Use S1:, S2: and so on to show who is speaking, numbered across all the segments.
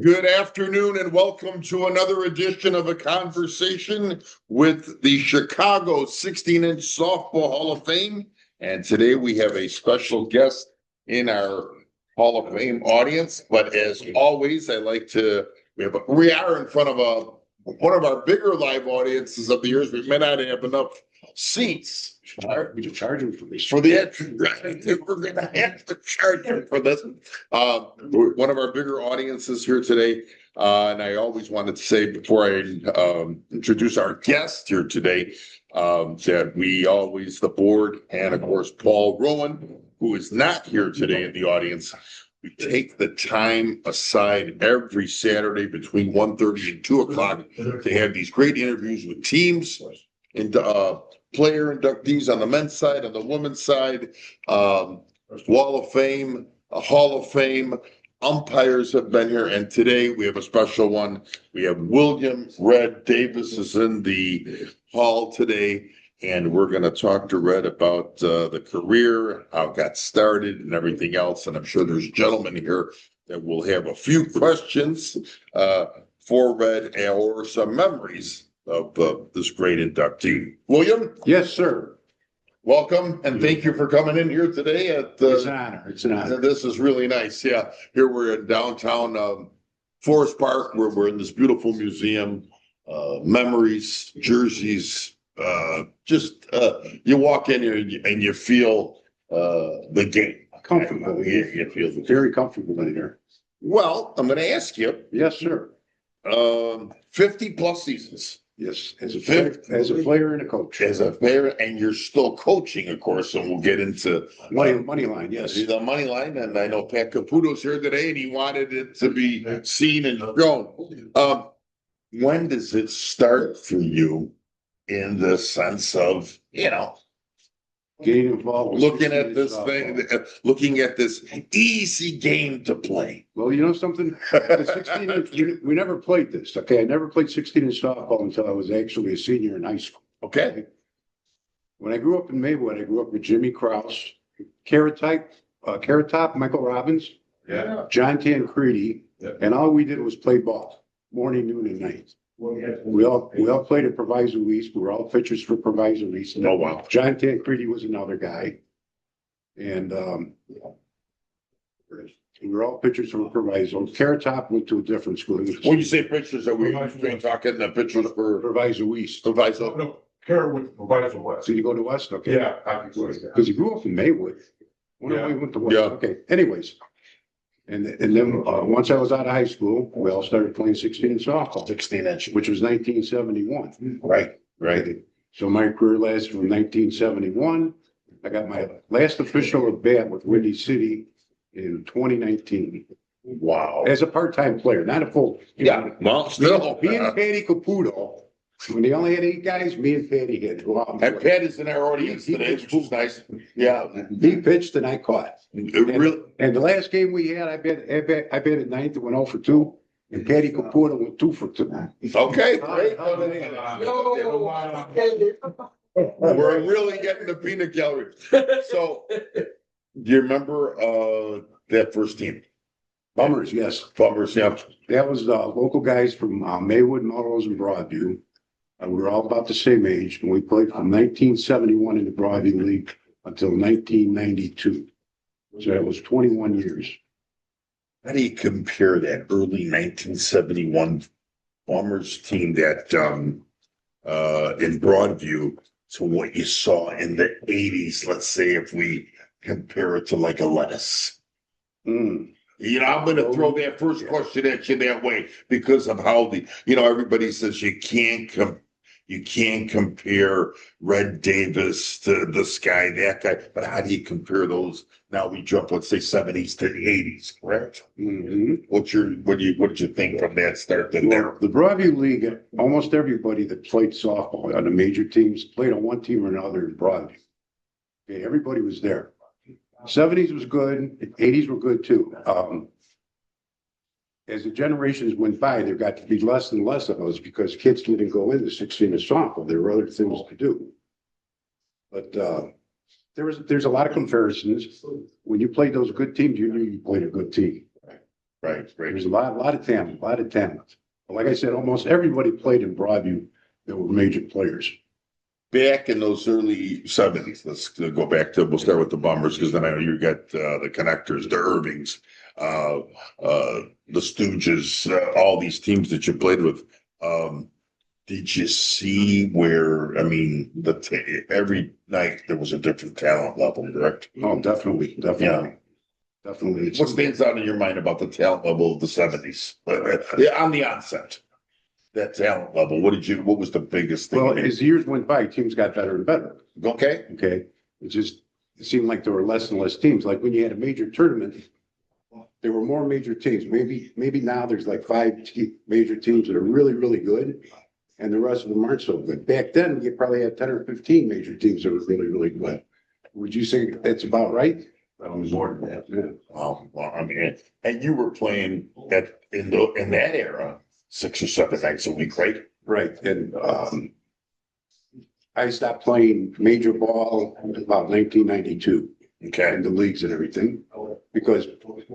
S1: Good afternoon and welcome to another edition of A Conversation with the Chicago 16-inch Softball Hall of Fame. And today we have a special guest in our Hall of Fame audience. But as always, we are in front of one of our bigger live audiences of the years. We may not have enough seats.
S2: We should charge him for this.
S1: For the entry, right? We're gonna have to charge him for this. One of our bigger audiences here today. And I always wanted to say before I introduce our guest here today, that the board, and of course Paul Rowan, who is not here today in the audience, we take the time aside every Saturday between 1:30 and 2 o'clock to have these great interviews with teams and player inductees on the men's side, on the women's side, Wall of Fame, a Hall of Fame. Umpires have been here, and today we have a special one. We have Willliam Red Davis is in the hall today, and we're going to talk to Red about the career, how it got started, and everything else. And I'm sure there's gentlemen here that will have a few questions for Red or some memories of this great inductee. William?
S2: Yes, sir.
S1: Welcome, and thank you for coming in here today.
S2: It's an honor. It's an honor.
S1: This is really nice. Yeah, here we're in downtown Forest Park, where we're in this beautiful museum. Memories, jerseys, you walk in here and you feel the game.
S2: Comfortable.
S1: You feel
S2: Very comfortable in here.
S1: Well, I'm going to ask you.
S2: Yes, sir.
S1: 50 plus seasons.
S2: Yes, as a player and a coach.
S1: As a player, and you're still coaching, of course, and we'll get into
S2: money line, yes.
S1: The money line, and I know Pat Caputo's here today, and he wanted it to be seen and shown. When does it start for you in the sense of,
S2: getting involved with
S1: looking at this thing, looking at this easy game to play?
S2: Well, you know something? The 16 we never played this. Okay, I never played 16-inch softball until I was actually a senior in high school.
S1: Okay.
S2: When I grew up in Maywood, I grew up with Jimmy Krause, Carrot Top, Michael Robbins, John Tancredi, and all we did was play ball, morning, noon, and night. We all played at Proviso East. We were all pitchers for Proviso East.
S1: Oh, wow.
S2: John Tancredi was another guy. And we were all pitchers for Proviso. Carrot Top went to a different school.
S1: When you say pitchers, are we talking the pitchers for
S2: Proviso East?
S1: Proviso?
S3: No, Carrot went to Proviso West.
S2: So you go to West? Okay.
S3: Yeah,
S2: Because he grew up in Maywood. When
S3: Yeah.
S2: we went to West.
S1: Yeah.
S2: Okay. Anyways. And then once I was out of high school, we all started playing 16-inch softball.
S1: 16-inch.
S2: Which was 1971.
S1: Right.
S2: So my career lasted from 1971. I got my last official at bat with Windy City in 2019
S1: Wow.
S2: as a part-time player, not a full.
S1: Yeah. Well, still.
S2: Me and Patty Caputo, when they only had 8 guys, me and Patty had to go out and
S1: And
S2: play.
S1: Pat is in our audience today, which is nice. Yeah.
S2: He pitched and I caught.
S1: Really.
S2: And the last game we had, I bet at ninth, it went 0 for 2. And Patty Caputo went 2 for 2.
S1: Okay. Great. We're really getting the peanut gallery. So, do you remember that first team?
S2: Bummers, yes.
S1: Bummers, yeah.
S2: That was local guys from Maywood, Melrose, and Broadview. We were all about the same age, and we played from 1971 in the Broadview League until 1992. So that was 21 years.
S1: How do you compare that early 1971 Bombers team that in Broadview to what you saw in the 80s? Let's say if we compare it to like a Lettuce. I'm going to throw that first question at you that way because of how everybody says you can't compare Red Davis to this guy, that guy. But how do you compare those? Now we jump, let's say 70s to the 80s, correct?
S2: Mm-hmm.
S1: What did you think from that start to there?
S2: The Broadview League, almost everybody that played softball on the major teams played on one team or another in Broadview. Okay, everybody was there. 70s was good. 80s were good too. As the generations went by, there got to be less and less of those because kids didn't go into 16-inch softball. There were other things to do. But there's a lot of comparisons. When you played those good teams, you knew you played a good team.
S1: Right, right.
S2: There's a lot of talent, a lot of talent. But like I said, almost everybody played in Broadview that were major players.
S1: Back in those early seventies, let's go back to, we'll start with the Bombers, because then I know you got the Connectors, the Irvings, the Stooges, all these teams that you played with. Did you see where, I mean, every night there was a different talent level, correct?
S2: Oh, definitely, definitely. Definitely.
S1: What stands out in your mind about the talent level of the seventies? Yeah, on the onset, that talent level, what was the biggest thing?
S2: Well, as years went by, teams got better and better.
S1: Okay,
S2: Okay. It seemed like there were less and less teams. Like when you had a major tournament, there were more major teams. Maybe now there's like major teams that are really, really good. And the rest of them aren't so good. Back then, you probably had 10 or 15 major teams that were really, really good. Would you say that's about right?
S1: more than that.
S2: Yeah.
S1: Well, I mean, and you were playing in that era, 6 or 7 nights a week, right?
S2: Right. And I stopped playing major ball in about 1992
S1: Okay,
S2: in the leagues and everything, because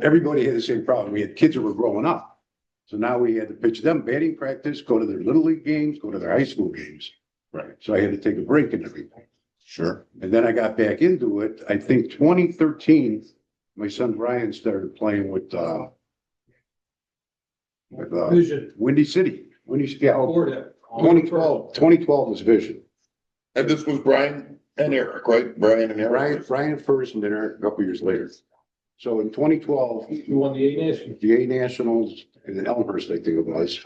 S2: everybody had the same problem. We had kids that were growing up. So now we had to pitch them batting practice, go to their little league games, go to their high school games.
S1: right,
S2: So I had to take a break and everything.
S1: sure.
S2: And then I got back into it. I think 2013, my son Brian started playing with
S4: Vision.
S2: Windy City. Yeah,
S4: Or that.
S2: 2012 was Vision.
S1: And this was Brian and Eric, right? Brian and Eric.
S2: Brian first and then Eric a couple years later. So in 2012,
S4: You won the A Nation.
S2: the A Nationals in Elmhurst, I think it was.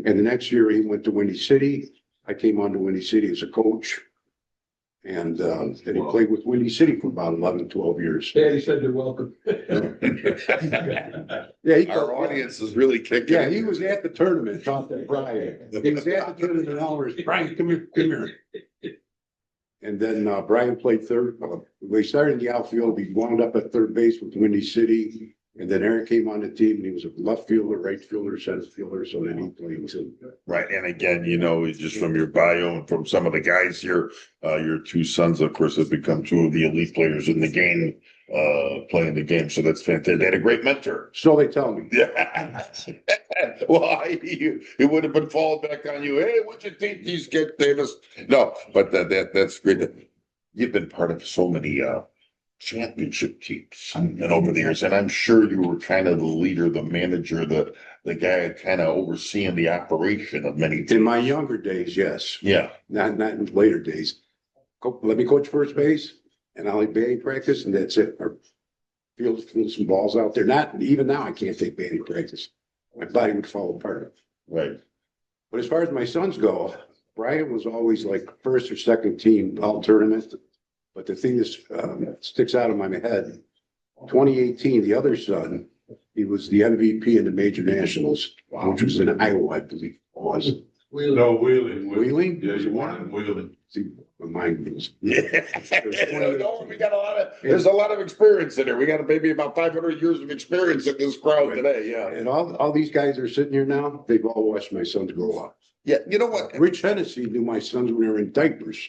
S2: And the next year he went to Windy City. I came on to Windy City as a coach. And then he played with Windy City for about 11, 12 years.
S4: Daddy said you're welcome.
S2: Yeah,
S1: Our audience is really kicking.
S2: Yeah, he was at the tournament, talking to Brian. He was at the tournament in Elmhurst. Brian, come here, come here. And then Brian played third. We started in the outfield. We wound up at third base with Windy City. And then Eric came on the team and he was a left fielder, right fielder, center fielder. So then he played too.
S1: Right, and again, just from your bio and from some of the guys here, your 2 sons, of course, have become 2 of the elite players in the game, playing the game. So that's fantastic. They had a great mentor.
S2: So they tell me.
S1: Yeah. Well, it would have been falling back on you. Hey, what'd you think these kids, Davis? No, but that's great. You've been part of so many championship teams and over the years, and I'm sure you were kind of the leader, the manager, the guy kind of overseeing the operation of many teams.
S2: In my younger days, yes.
S1: Yeah.
S2: Not in later days. Let me coach first base and I'll batting practice and that's it. Or field some balls out there. Not even now I can't take batting practice. My body would fall apart.
S1: Right.
S2: But as far as my sons go, Brian was always like first or second team all tournament. But the thing that sticks out of my head, 2018, the other son, he was the MVP in the major nationals, which was in Iowa, I believe it was.
S3: No, Wheeling.
S2: Wheeling?
S3: Yeah, you won in Wheeling.
S2: See, my mind was.
S1: Yeah. We got there's a lot of experience in there. We got maybe about 500 years of experience in this crowd today. Yeah.
S2: And all these guys are sitting here now, they've all watched my sons grow up.
S1: Yeah. You know what?
S2: Rich Hennessy knew my sons when they were in diapers.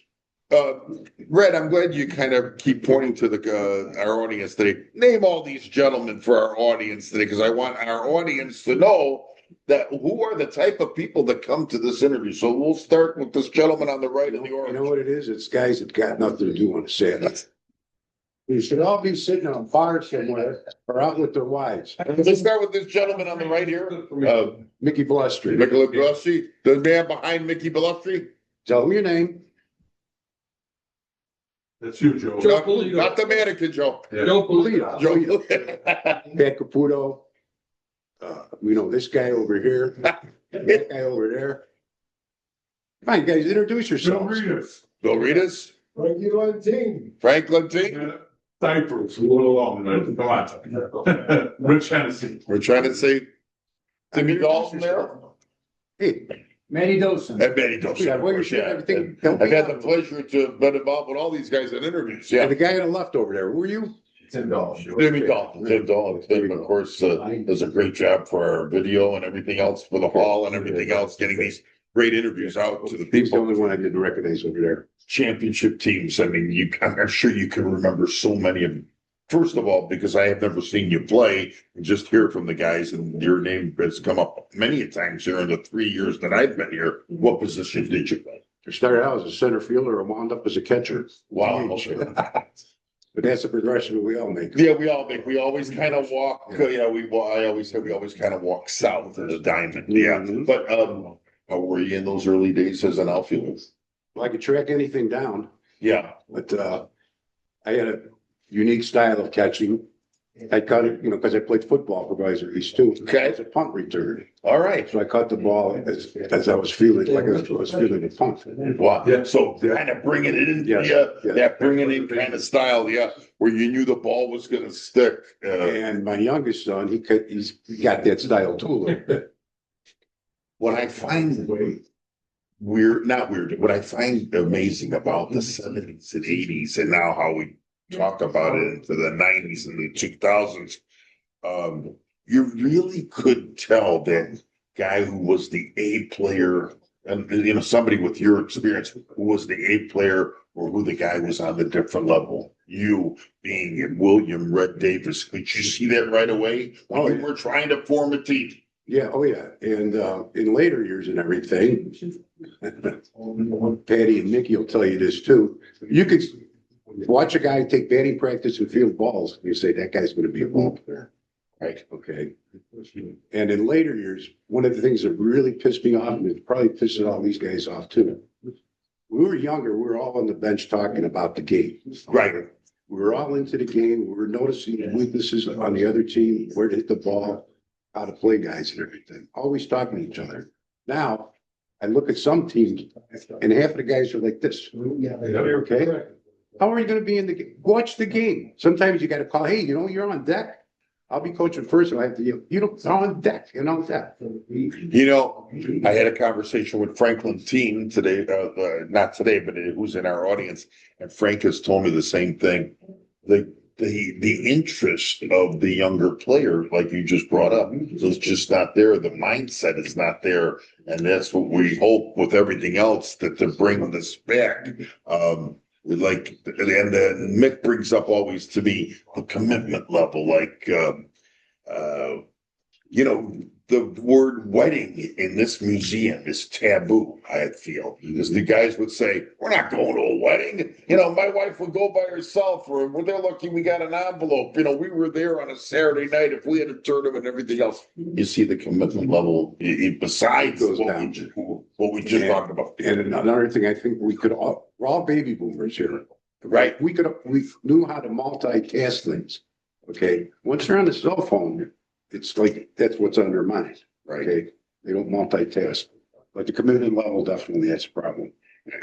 S1: Red, I'm glad you kind of keep pointing to our audience today. Name all these gentlemen for our audience today, because I want our audience to know that who are the type of people that come to this interview. So we'll start with this gentleman on the right of the
S2: You
S1: orange.
S2: know what it is? It's guys that got nothing to do on a Saturday. They should all be sitting on a bar somewhere or out with their wives.
S1: Let's start with this gentleman on the right here.
S2: Mickey Blustry.
S1: Mickey Blustry, the man behind Mickey Blustry.
S2: Tell them your name.
S3: That's you, Joe.
S4: Joe Polito.
S1: Not the mannequin, Joe.
S3: Yeah.
S4: Joe Polito.
S1: Joe.
S2: Pat Caputo. We know this guy over here, that guy over there. Come on, guys, introduce
S3: Bill
S2: yourselves.
S3: Reedus.
S1: Bill Reedus,
S4: Frankie Lantin.
S1: Franklin T.
S3: Diapers, a little long, man. Come on. Rich Hennessy.
S1: We're trying to say Timmy Dalton there.
S2: Hey,
S4: Manny Dosen.
S1: And Benny Dalton.
S2: yeah, well, you're
S1: Yeah.
S2: saying everything.
S1: I've had the pleasure to have been involved with all these guys in interviews.
S2: And
S1: Yeah.
S2: the guy on the left over there, who are you?
S4: Tim Dalton.
S1: Timmy Dalton. Tim Dalton, Tim, of course, does a great job for our video and everything else for the hall and everything else, getting these great interviews out to the
S2: He's the
S1: people.
S2: only one I didn't recognize over there.
S1: Championship teams. I mean, I'm sure you can remember so many of them. first of all, because I have never seen you play, and just hear from the guys, and your name has come up many times here in the 3 years that I've been here. What position did you play?
S2: I started out as a center fielder and wound up as a catcher.
S1: Wow.
S2: But that's a progression we all make.
S1: Yeah, we all make. We always kind of walk. I always say we always kind of walk south of the diamond. Yeah,
S2: Mhm.
S1: but how were you in those early days as an outfielder?
S2: Well, I could track anything down,
S1: Yeah.
S2: but I had a unique style of catching. I caught it, because I played football for Riser too.
S1: Okay.
S2: As a punt return.
S1: All right.
S2: So I caught the ball as I was feeling, like I was feeling a punt.
S1: Wow. Yeah. So kind of bringing it in.
S2: Yes,
S1: Yeah.
S2: yes.
S1: That bringing in kind of style. Yeah. Where you knew the ball was going to stick.
S2: And my youngest son, he got that style too a little bit.
S1: What I find not weird, what I find amazing about the 70s and 80s and now how we talk about it into the 90s and the 2000s, you really could tell that guy who was the A player, and somebody with your experience who was the A player or who the guy was on the different level. You being Willliam Red Davis, could you see that right away when you were trying to form a team?
S2: Yeah, oh yeah. And in later years and everything, Patty and Mickey will tell you this too. You could watch a guy take batting practice and field balls, and you say that guy's going to be a ball player. Right, okay. And in later years, one of the things that really pissed me off, and it probably pisses all these guys off too. When we were younger, we were all on the bench talking about the game.
S1: Right.
S2: We were all into the game. We were noticing the weaknesses on the other team, where to hit the ball, how to play guys and everything. Always talking to each other. Now, I look at some teams and half of the guys are like this. Okay? How are you going to be in the game? Watch the game. Sometimes you got to call, hey, you're on deck. I'll be coaching first. And I have to, on deck, that.
S1: I had a conversation with Franklin Teen today, not today, but who's in our audience. And Frank has told me the same thing. The interest of the younger player, like you just brought up, is just not there. The mindset is not there. And that's what we hope with everything else that they're bringing this back. And Mick brings up always to me the commitment level, the word wedding in this museum is taboo, I feel. Because the guys would say, we're not going to a wedding. My wife would go by herself, or they're lucky we got an envelope. We were there on a Saturday night if we had a tournament and everything else. You see the commitment level besides what we just talked about.
S2: And another thing, I think we're all baby boomers here.
S1: Right.
S2: We knew how to multitask things. Okay. Once you're on the cell phone, it's like, that's what's on their mind.
S1: Right.
S2: Okay. They don't multitask. But the commitment level, definitely that's a problem.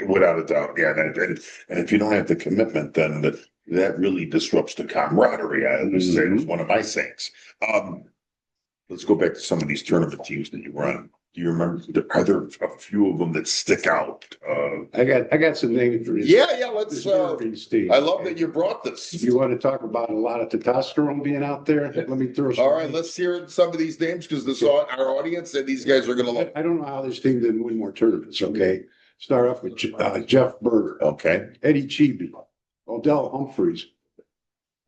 S1: Without a doubt. Yeah. And if you don't have the commitment, then that really disrupts the camaraderie. I always say it's one of my sayings. Let's go back to some of these tournament teams that you run. Do you remember? Are there a few of them that stick out?
S2: I got some names for this.
S1: Yeah. Let's.
S2: This team.
S1: I love that you brought this.
S2: If you want to talk about a lot of testosterone being out there, let me throw some.
S1: All right, let's hear some of these names because our audience and these guys are going to love.
S2: I don't know how this team didn't win more tournaments. Okay, start off with Jeff Berger.
S1: Okay,
S2: Eddie Chibi, Odell Humphreys,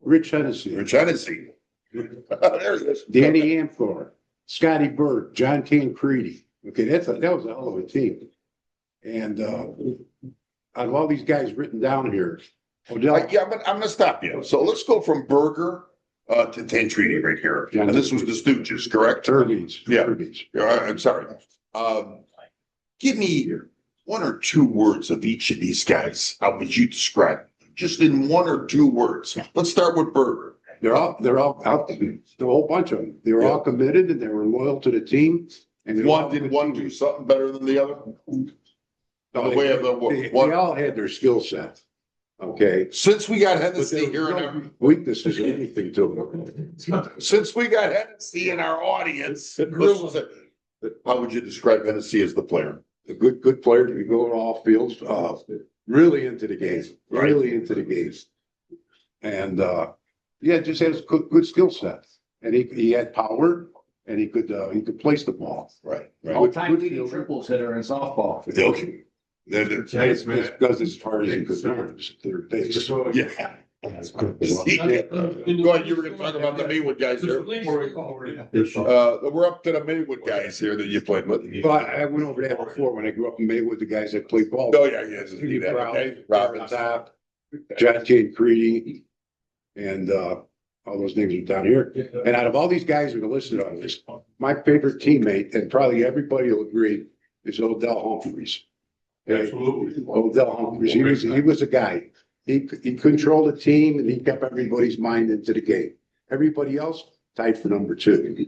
S2: Rich Hennessy.
S1: There he is.
S2: Danny Amthor, Scotty Bird, John Tancredi. Okay, that was a hell of a team. And out of all these guys written down here, Odell.
S1: But I'm going to stop you. So let's go from Berger to Tancredi right here. And this was the Stooges, correct?
S2: Turbies.
S1: Yeah.
S2: Turbies.
S1: I'm sorry. Give me one or two words of each of these guys. How would you describe them? Just in one or two words. Let's start with Berger.
S2: They're all out there. A whole bunch of them. They were all committed and they were loyal to the team. And
S1: Did one do something better than the other? The way of
S2: they all had their skill set. Okay.
S1: Since we got
S2: But
S1: Hennessy
S2: there
S1: here
S2: were
S1: in our
S2: no weaknesses or anything to them.
S1: since we got Hennessy in our audience, how would you describe Hennessy as the player?
S2: A good player to go to all fields, really into the game,
S1: Right.
S2: really into the game. And, just has good skill set. And he had power and he could place the ball.
S1: Right.
S4: All-time leading triples hitter in softball.
S1: Okay.
S2: Because as far as he could learn, third base.
S1: Yeah. Go ahead, you were gonna talk about the Maywood guys here. We're up to the Maywood guys here that you played with.
S2: Well, I went over that before when I grew up in Maywood, the guys that played ball.
S1: Oh, yeah, yeah, just do that, okay? Robbins.
S2: Top, John T. Creedy, and all those names are down here. And out of all these guys who are listed on this, my favorite teammate, and probably everybody will agree, is Odell Humphreys.
S3: Absolutely.
S2: Odell Humphreys, he was a guy. He controlled the team and he kept everybody's mind into the game. Everybody else tied for number 2.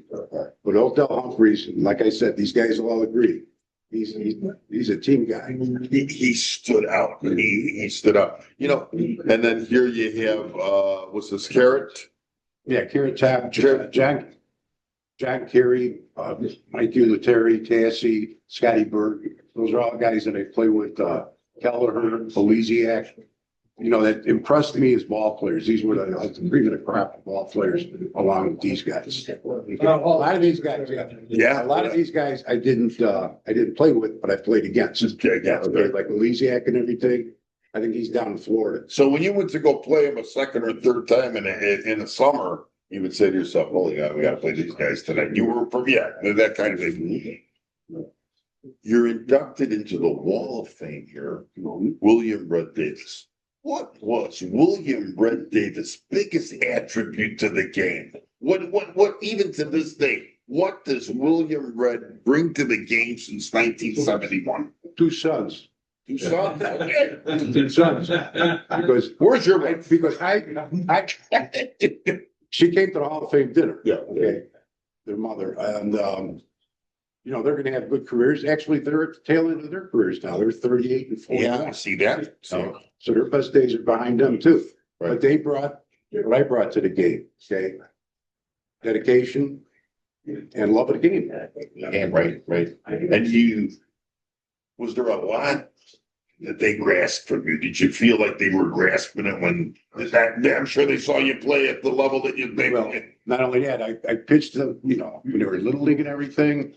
S2: But Odell Humphreys, like I said, these guys will all agree. He's a team guy.
S1: He stood out. He stood out. You know, and then here you have what's this, Carrot?
S2: Yeah, Carrot Top, John Kerry, Mike Ulateri, Cassie, Scotty Berg. Those are all guys that I play with. Kelleher, Felisiak. You know, that impressed me as ball players. These were the cream of the crop of ball players along with these guys. A lot of these guys,
S1: Yeah.
S2: A lot of these guys I didn't play with, but I played against.
S1: Okay, yeah.
S2: Okay, like Felisiak and everything. I think he's down in Florida.
S1: So when you went to go play him a second or third time in the summer, you would say to yourself, "Holy God, we got to play these guys tonight." You were, that kind of thing. You're inducted into the Wall of Fame here, Willliam Red Davis. What was Willliam Red Davis' biggest attribute to the game? What even to this day, what does Willliam Red bring to the game since 1971?
S2: 2 sons.
S1: 2 sons. Okay.
S2: 2 sons. Because
S1: Where's your wife?
S2: because she came to the Hall of Fame dinner.
S1: Yeah.
S2: Okay. Their mother. And you know, they're gonna have good careers. Actually, they're at the tail end of their careers now. They're 38 and 41.
S1: Yeah, I see that.
S2: So their best days are behind them too.
S1: Right.
S2: But they brought what I brought to the game, okay? Dedication and love of the game.
S1: And right. And was there a lot that they grasped from you? Did you feel like they were grasping it when I'm sure they saw you play at the level that you think?
S2: Well, not only that, I pitched them, you know, when they were little league and everything,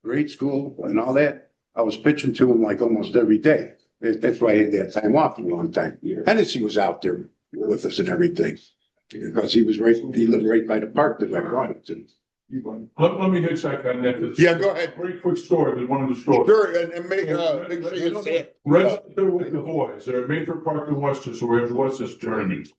S2: grade school and all that. I was pitching to them like almost every day. That's why I had that time off for a long time. Hennessy was out there with us and everything. Because he lived right by the park that I brought him to.
S3: Let me hitchhike on that.
S1: Yeah, go ahead.
S3: Very quick story, but one of the stories.
S1: Sure, and make sure you say it.
S3: Red's there with the boys. They're at Mayfair Park in Westchester, where it was this tournament.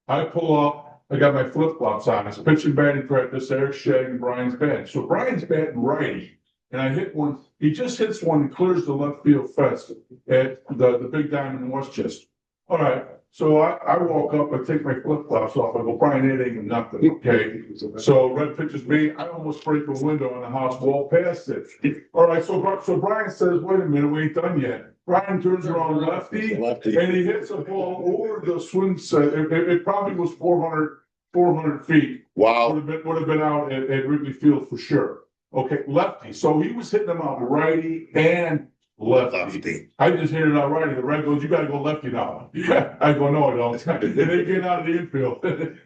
S3: I pull up, I got my flip flops on. It's pitching batting practice, Eric Shag and Brian's bat. So Brian's batting righty, and I hit one. He just hits one and clears the left field fence at the big diamond in Westchester. All right. So I walk up, I take my flip flops off. I go, Brian, it ain't nothing. Okay. So Red pitches me. I almost break the window on the house wall past it. All right. So Brian says, wait a minute, we ain't done yet. Brian turns around lefty and he hits a ball over the swing set. It probably was 400 feet.
S1: Wow.
S3: Would have been out at Wrigley Field for sure. Okay. Lefty. So he was hitting them out righty and lefty. I just hit it out righty. The Red goes, you gotta go lefty now. I go, no, I don't. And they get out of the infield.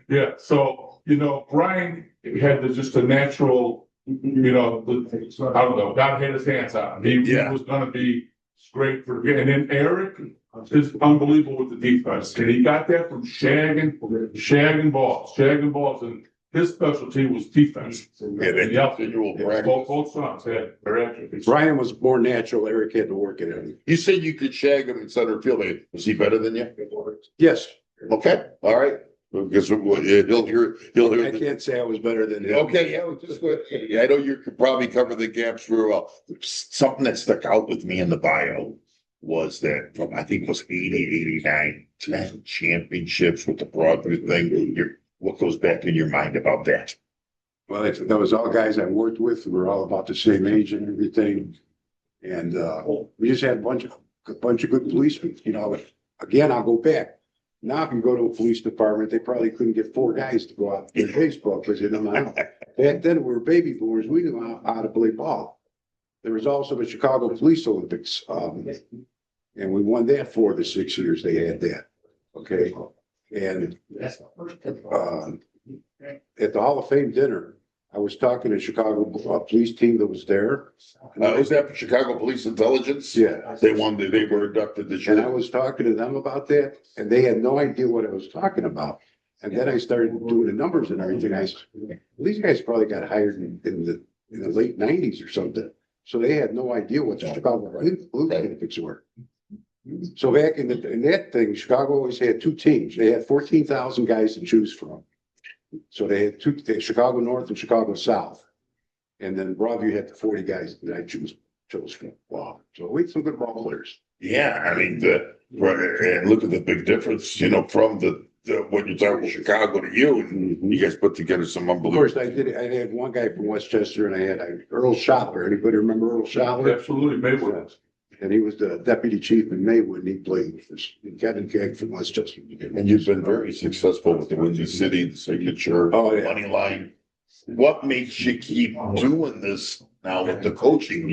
S3: Yeah. So, you know, Brian had just a natural, you know, I don't know, God had his hands on him. He was gonna be great for the game. And then Eric is unbelievable with the defense. And he got that from shagging balls. And his specialty was defense. Both sons had their attributes.
S2: Brian was more natural. Eric had to work at it.
S1: You said you could shag him in center field. Was he better than you?
S2: Yes.
S1: Okay. All right. Because he'll hear.
S2: I can't say I was better than him.
S1: Okay. Yeah. Just go ahead. I know you could probably cover the gaps very well. Something that stuck out with me in the bio was that from, I think it was 80, 89, 10 championships with the Broadview thing. What goes back in your mind about that?
S2: Well, that was all guys I worked with. We were all about the same age and everything. And we just had a bunch of good policemen. You know, again, I'll go back. Now, if you go to a police department, they probably couldn't get 4 guys to go out and play baseball because they didn't know how. Back then, we were baby boomers. We knew how to play ball. There was also the Chicago Police Olympics. And we won that 4 to 6 years. They had that. Okay. And at the Hall of Fame dinner, I was talking to Chicago police team that was there.
S1: Was that Chicago Police Intelligence?
S2: Yeah.
S1: They were inducted this
S2: And I
S1: year.
S2: was talking to them about that, and they had no idea what I was talking about. And then I started doing the numbers and everything. I said, well, these guys probably got hired in the late nineties or something. So they had no idea what the Chicago Blue Jackets were. So back in that thing, Chicago always had two teams. They had 14,000 guys to choose from. So they had Chicago North and Chicago South. And then Broadview had the 40 guys that I chose from. Wow. So we had some good ball players.
S1: Yeah, I mean, and look at the big difference, you know, from when you're talking Chicago to you, and you guys put together some
S2: Of
S1: unbelievable.
S2: course, I had one guy from Westchester, and I had Earl Shopper. Anybody remember Earl Shopper?
S3: Absolutely, Maywood.
S2: And he was the deputy chief in Maywood, and he played with us. And Kevin Keg from Westchester.
S1: And you've been very successful with the Windy City, the Signature,
S2: Oh, yeah.
S1: Money Line. What makes you keep doing this now with the coaching?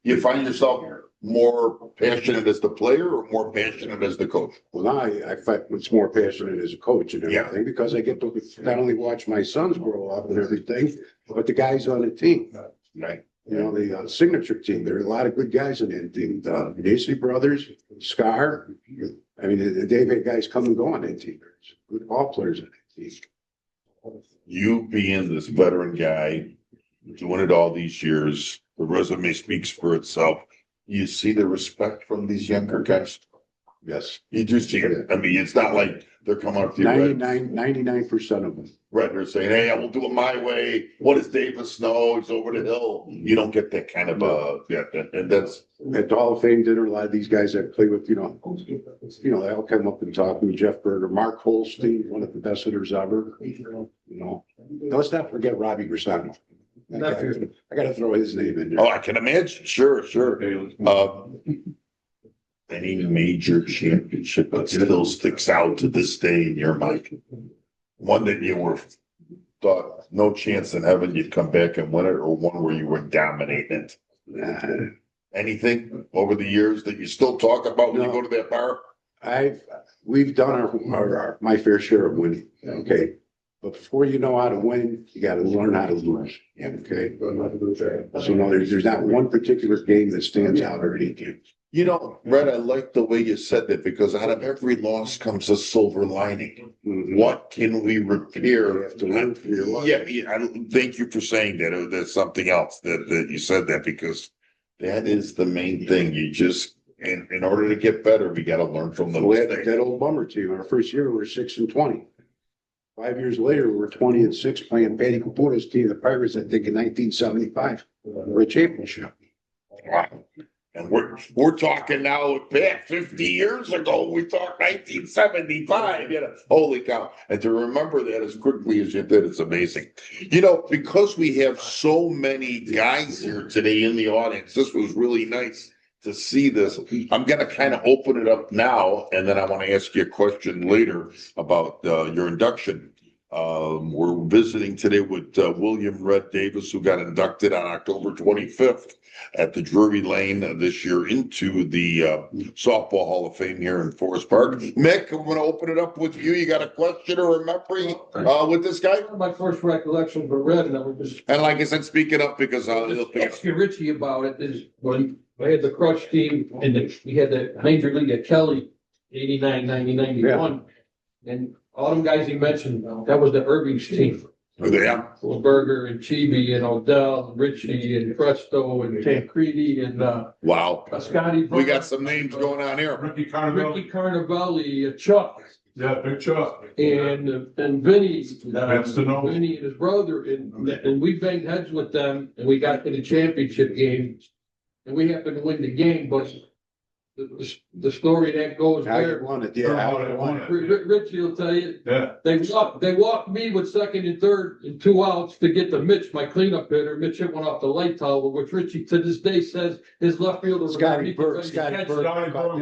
S1: You find yourself more passionate as the player or more passionate as the coach?
S2: Well, now I find it's more passionate as a coach and everything, because I get to not only watch my sons grow up and everything, but the guys on the team.
S1: Right.
S2: You know, the signature team, there are a lot of good guys in that team. The Nacy brothers, Scar. I mean, they've had guys come and go on that team. There's good ball players in that team.
S1: You being this veteran guy, doing it all these years, the resume speaks for itself. You see the respect from these younger guys.
S2: Yes.
S1: You just see it. I mean, it's not like they're coming up to you,
S2: 99% of them.
S1: right? They're saying, "Hey, I will do it my way." What does Davis know? He's over the hill. You don't get that kind of yeah, and that's
S2: At the Hall of Fame dinner, a lot of these guys I play with, they all come up and talk to me. Jeff Berger, Mark Holstein, one of the best hitters ever. Let's not forget Robbie Grisano. I got to throw his name in there.
S1: oh, I can imagine. Sure. Any major championship that still sticks out to this day in your mind? One that you were thought no chance in heaven you'd come back and win it, or one where you were dominating it? Anything over the years that you still talk about when you
S2: No.
S1: go to that bar?
S2: We've done my fair share of winning. Okay. But before you know how to win, you got to learn how to lose. Okay. So no, there's not one particular game that stands out or any game.
S1: You know, Red, I like the way you said that, because out of every loss comes a silver lining. What can we repair?
S2: You have to learn from your loss.
S1: Yeah, thank you for saying that. There's something else that you said that, because that is the main thing. You just, in order to get better, we got to learn from the mistakes.
S2: That old Bummer team, our first year, we were 6-20. 5 years later, we were 20-6 playing Patty Caputo's team, the Pirates, I think in 1975, for a championship.
S1: Wow. And we're talking now back 50 years ago. We talked 1975. You know, holy cow! And to remember that as quickly as you did, it's amazing. You know, because we have so many guys here today in the audience, this was really nice to see this. I'm going to kind of open it up now, and then I want to ask you a question later about your induction. We're visiting today with Willliam Red Davis, who got inducted on October 25th at the Drury Lane this year into the Softball Hall of Fame here in Forest Park. Mick, I'm going to open it up with you. You got a question or a memory with this guy?
S5: My first recollection of Red, and I was just
S1: And like I said, speak it up, because
S5: asking Richie about it, is when I had the Crush team and we had the Major League at Kelly, 89, 90, 91. And all them guys he mentioned, that was the Irving's team.
S1: Yeah.
S5: Berger and Chibi and Odell, and Richie and Presto and Tancredi and
S1: Wow.
S5: Scotty.
S1: We got some names going on here.
S3: Ricky Carnival.
S5: Ricky Carnavelli, Chuck,
S3: Yeah, Big Chuck.
S5: and Vinny,
S3: Vince Deneau.
S5: Vinny and his brother, and we banged heads with them, and we got to the championship game, and we happened to win the game, but the story that goes
S2: How you
S5: there.
S2: won it, yeah. How you won it.
S5: Richie will tell you,
S3: Yeah.
S5: they walked me with second and third and 2 outs to get to Mitch, my cleanup hitter. Mitch hit one off the light tower, which Richie to this day says his left fielder was.
S2: Scotty Berg was
S3: Scotty Berg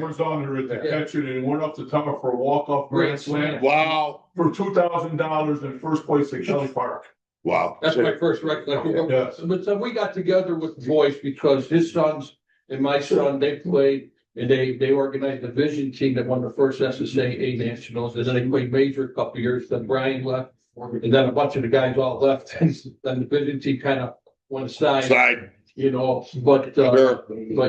S3: was on there at the catcher, and he went up the tower for a walk-off grand slam
S1: Wow.
S3: for $2,000 in first place at Kelly Park.
S1: Wow.
S5: That's my first recollection.
S3: Yes.
S5: But so we got together with the boys because his sons and my son, they played. And they organized a vision team that won the first SSA nationals, and then they played major a couple of years. Then Brian left, And then a bunch of the guys all left, and then the vision team kind of went aside,
S1: Side,
S5: you know, but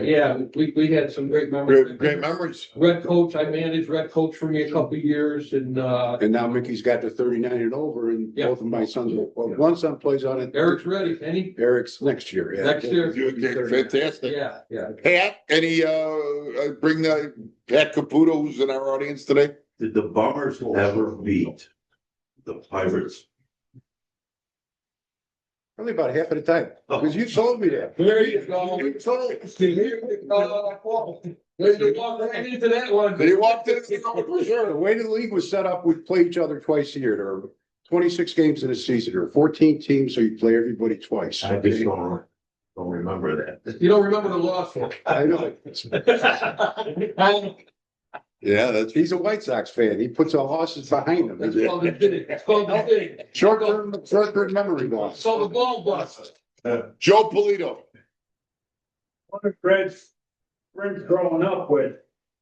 S5: yeah, we had some great memories.
S1: great memories.
S5: Red coach, I managed red coach for me a couple of years and
S2: now Mickey's got the 39 and over and
S5: Yeah.
S2: both of my sons, well, one son plays on it.
S5: Eric's ready, Kenny.
S2: Eric's next year, yeah.
S5: Next year.
S1: Fantastic.
S5: Yeah.
S1: Pat, any, bring Pat Caputo, who's in our audience today?
S6: Did the Bombers ever beat the Pirates?
S2: Probably about half of the time, because you told me that.
S5: There you go.
S2: You told.
S5: There's the walk right into that one.
S1: Did he walk in? For sure.
S2: The way the league was set up, we'd play each other twice a year. There were 26 games in a season. There were 14 teams, so you play everybody twice.
S6: I just don't remember that.
S5: You don't remember the loss one.
S2: I know.
S1: Yeah, that's.
S2: He's a White Sox fan. He puts the horses behind him.
S5: That's called the thing. It's called the thing.
S2: Short-term memory loss.
S5: So the ball bust.
S1: Joe Polito.
S7: One of Fred's friends growing up with,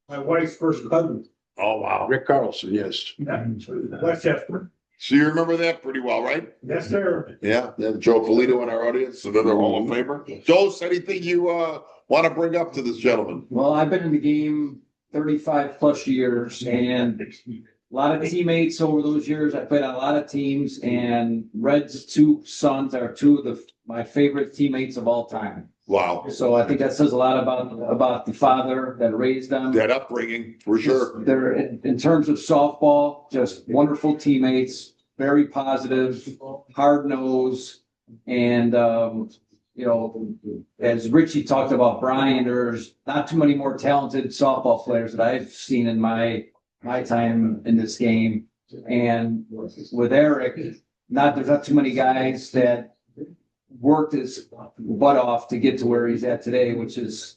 S7: my wife's first cousin,
S1: Oh, wow.
S2: Rick Carlson, yes.
S7: Westchester.
S1: So you remember that pretty well, right?
S7: Yes, sir.
S1: Yeah, Joe Polito in our audience, another Hall of Famer. Dose, anything you, want to bring up to this gentleman?
S4: Well, I've been in the game 35 plus years and a lot of teammates over those years. I played on a lot of teams and Red's two sons are two of my favorite teammates of all time.
S1: Wow.
S4: So I think that says a lot about the father that raised them.
S1: That upbringing, for sure.
S4: They're in terms of softball, just wonderful teammates, very positive, hard nosed, and you know, as Richie talked about Brian, there's not too many more talented softball players that I've seen in my time in this game. And with Eric, there's not too many guys that worked his butt off to get to where he's at today, which is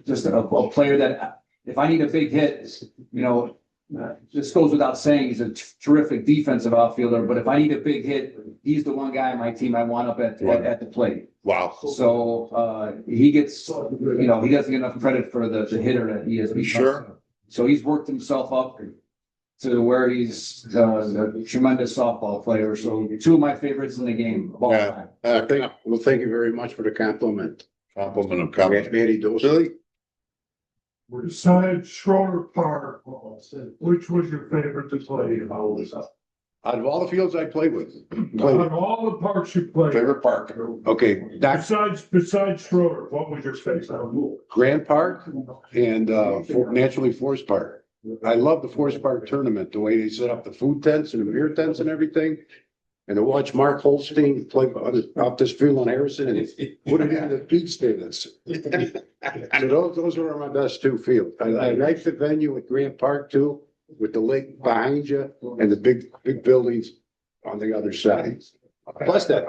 S4: just a player that if I need a big hit, you know, this goes without saying, he's a terrific defensive outfielder, but if I need a big hit, he's the one guy on my team I want up at the plate.
S1: Wow.
S4: So he gets, you know, he doesn't get enough credit for the hitter that he is.
S1: Sure.
S4: So he's worked himself up to where he's a tremendous softball player. So two of my favorites in the game of all
S1: Yeah.
S4: time.
S2: Well, thank you very much for the compliment.
S1: Compliment of compliment.
S2: Manny Dose.
S1: Really?
S3: Besides Schroeder Park, which was your favorite to play?
S2: Out of all the fields I played with,
S3: On all the parks you played,
S1: Favorite park?
S2: okay,
S3: besides Schroeder, what was your favorite?
S2: Grand Park and naturally Forest Park. I love the Forest Park tournament, the way they set up the food tents and the beer tents and everything. And to watch Mark Holstein play out this field on Harrison and put it in the beach stands. So those were my best two fields. I like the venue at Grand Park too, with the lake behind you and the big buildings on the other side. Plus that,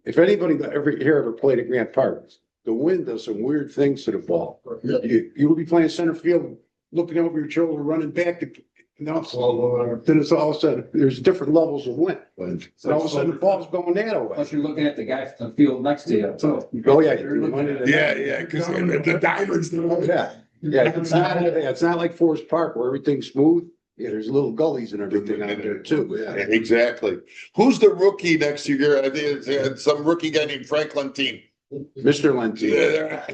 S2: if anybody ever played at Grand Park, the wind does some weird things to the ball. You will be playing center field, looking over your shoulder, running back then it's all of a sudden, there's different levels of wind. And all of a sudden the ball's going that way.
S4: Plus you're looking at the guy from the field next to you. So
S2: Oh, yeah.
S1: Yeah, because the diamonds.
S2: Yeah, it's not like Forest Park where everything's smooth. Yeah, there's little gullies and everything out there too. Yeah.
S1: Exactly. Who's the rookie next year? I think it's some rookie guy named Frank Lentine.
S2: Mr. Lentine.
S1: Yeah,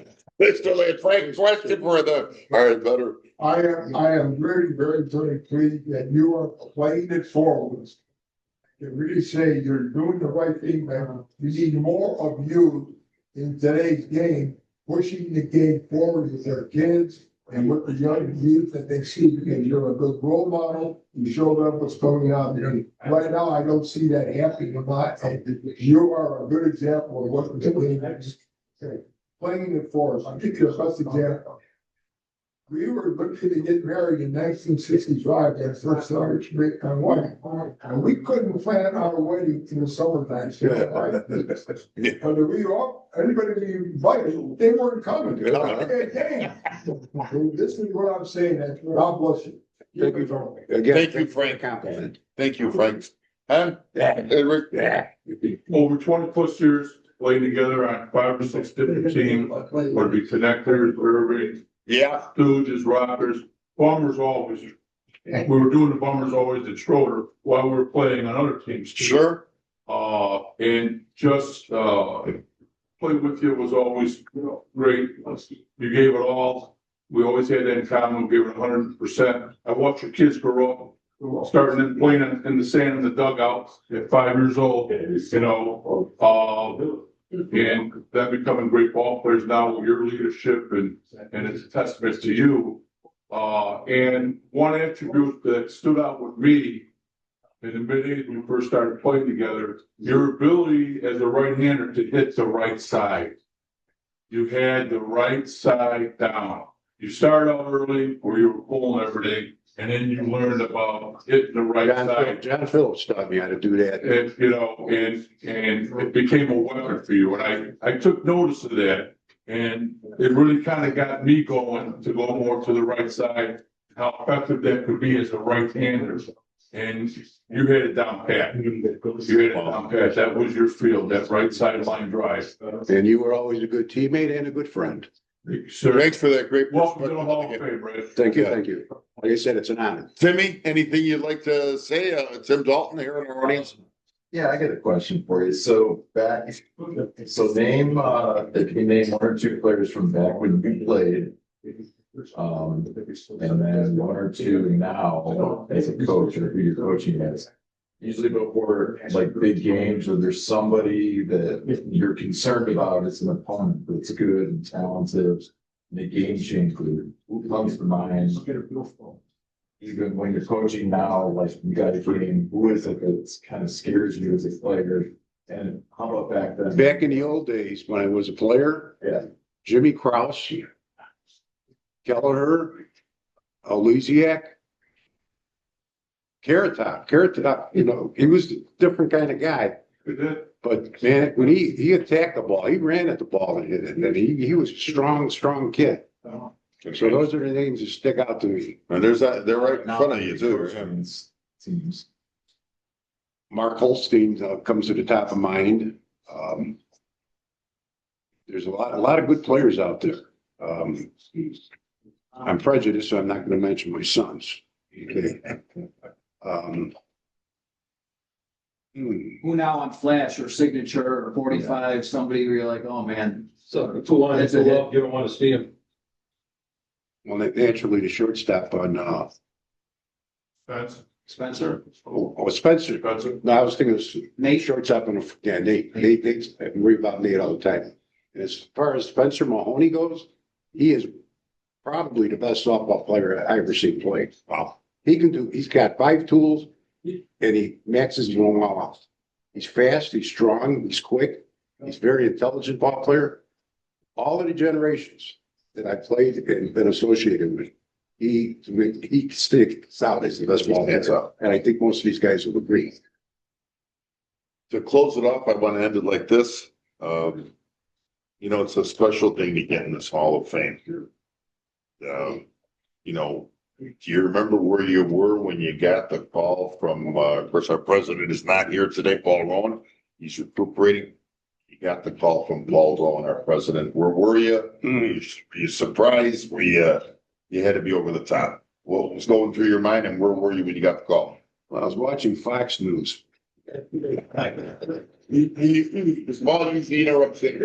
S1: Mr. Lentine. Frank, question for all right, better.
S8: I am very, very, very pleased that you are playing it forward. I can really say you're doing the right thing, man. We need more of you in today's game, pushing the game forward with our kids and with the young youth that they see, because you're a good role model. You show them what's going on. And right now, I don't see that happening a lot. And you are a good example of what we're doing. Playing it forward. I'll give you the best example. We were looking to get married in 1965, that first started to make my wife. And we couldn't plan our wedding in the summertime. But we all, anybody we invited, they weren't coming. Hey, this is what I'm saying, that God bless you.
S2: Thank you for, again.
S1: Thank you, Frank.
S2: Compliment.
S1: Thank you, Frank. Huh?
S3: Over 20 plus years, played together on 5 or 6 different teams, whether it be connectors, irving,
S1: Yeah,
S3: stooges, rockers, Bombers always we were doing the bummers always at Schroeder while we were playing on other teams too.
S1: Sure.
S3: And just, play with you was always great. You gave it all. We always had that in common. We gave it 100%. I watched your kids grow up, starting and playing in the sand in the dugout at 5 years old, you know, and them becoming great ball players now with your leadership and it's a testament to you. And one attribute that stood out with me in the mid-80s when we first started playing together, your ability as a right-hander to hit the right side. You had the right side down. You started out early where you were pulling everything, and then you learned about hitting the right side.
S2: John Phillips taught me how to do that.
S3: And, you know, and it became a weapon for you. And I took notice of that. And it really kind of got me going to go more to the right side, how effective that could be as a right-hander. And you had it down pat. You had it down pat. That was your field, that right sideline drive.
S2: And you were always a good teammate and a good friend.
S3: Sir,
S1: Thanks for that great
S3: welcome to the Hall of
S1: perspective.
S3: Fame, Brett.
S2: Thank you, thank you. Like I said, it's an honor.
S1: Timmy, anything you'd like to say? Tim Dalton here in our audience.
S9: Yeah, I got a question for you. So name, if you name one or two players from back when you played, and then one or two now as a coach or who you're coaching as. Usually before like big games, or there's somebody that you're concerned about as an opponent that's good and talented, and a game changer. Who comes to mind? Even when you're coaching now, like you got a game, who is it that kind of scares you as a player? And how about back then?
S2: Back in the old days, when I was a player,
S9: Yeah.
S2: Jimmy Krause, Kelleher, Elysiak, Carrot Top, you know, he was a different kind of guy. But man, when he attacked the ball, he ran at the ball and hit it. And he was a strong kid. So those are the names that stick out to me.
S1: And there's that, they're right in front of you too.
S9: Teams.
S2: Mark Holstein comes to the top of mind. There's a lot of good players out there. I'm prejudiced, so I'm not going to mention my sons. Okay.
S4: Who now on Flash or Signature or 45, somebody where you're like, oh man.
S5: So if you want to pull up, you don't want to see him.
S2: Well, naturally, the shortstop on,
S3: That's
S4: Spencer?
S2: Spencer. No, I was thinking of
S4: Nate?
S2: shortstop on, Nate, I worry about Nate all the time. And as far as Spencer Mahoney goes, he is probably the best softball player I ever seen play. Wow. He's got 5 tools and he maxes them all out. He's fast, he's strong, he's quick, he's very intelligent ball player. All of the generations that I played and been associated with, he sticks out as the best ball player. And I think most of these guys will agree.
S1: To close it off, I want to end it like this. You know, it's a special thing to get in this Hall of Fame. You know, do you remember where you were when you got the call from, of course, our president is not here today, Paul Rowan. He's recuperating. You got the call from Paul Rowan, our president. Where were you? Were you surprised? Were you had to be over the top? What was going through your mind and where were you when you got the call?
S2: Well, I was watching Fox News.
S1: Small usually interrupts it.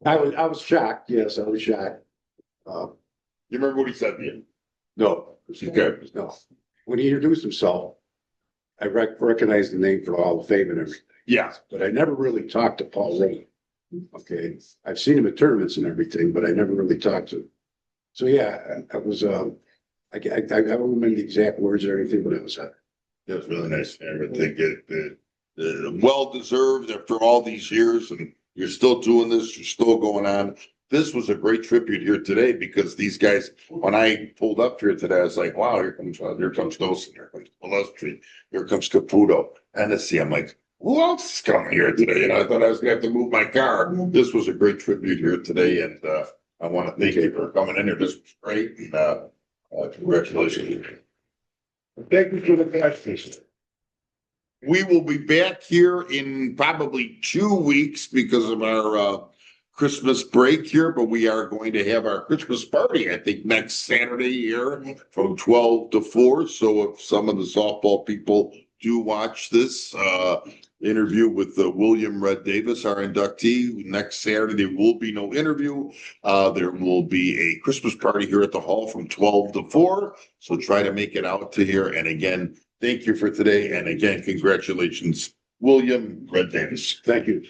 S2: I was shocked. Yes, I was shocked.
S1: You remember what he said to you?
S2: No,
S1: Okay.
S2: no. When he introduced himself, I recognized the name for the Hall of Fame and everything,
S1: Yeah.
S2: but I never really talked to Paul Rowan. Okay, I've seen him at tournaments and everything, but I never really talked to him. So yeah, I was, I don't remember the exact words or anything, but it was,
S1: That's really nice. I think it well deserved after all these years and you're still doing this, you're still going on. This was a great tribute here today because these guys, when I pulled up here today, I was like, wow, here comes Dawson, here comes Palestri, here comes Caputo, Hennessy. I'm like, who else is coming here today? And I thought I was gonna have to move my car. This was a great tribute here today and I want to thank you for coming in here. This was great and congratulations.
S8: Thank you for the question.
S1: We will be back here in probably 2 weeks because of our Christmas break here, but we are going to have our Christmas party, I think, next Saturday here from 12 to 4. So if some of the softball people do watch this interview with Willliam Red Davis, our inductee, next Saturday, there will be no interview. There will be a Christmas party here at the hall from 12 to 4. So try to make it out to here. And again, thank you for today. And again, congratulations, Willliam Red Davis.
S2: Thank you.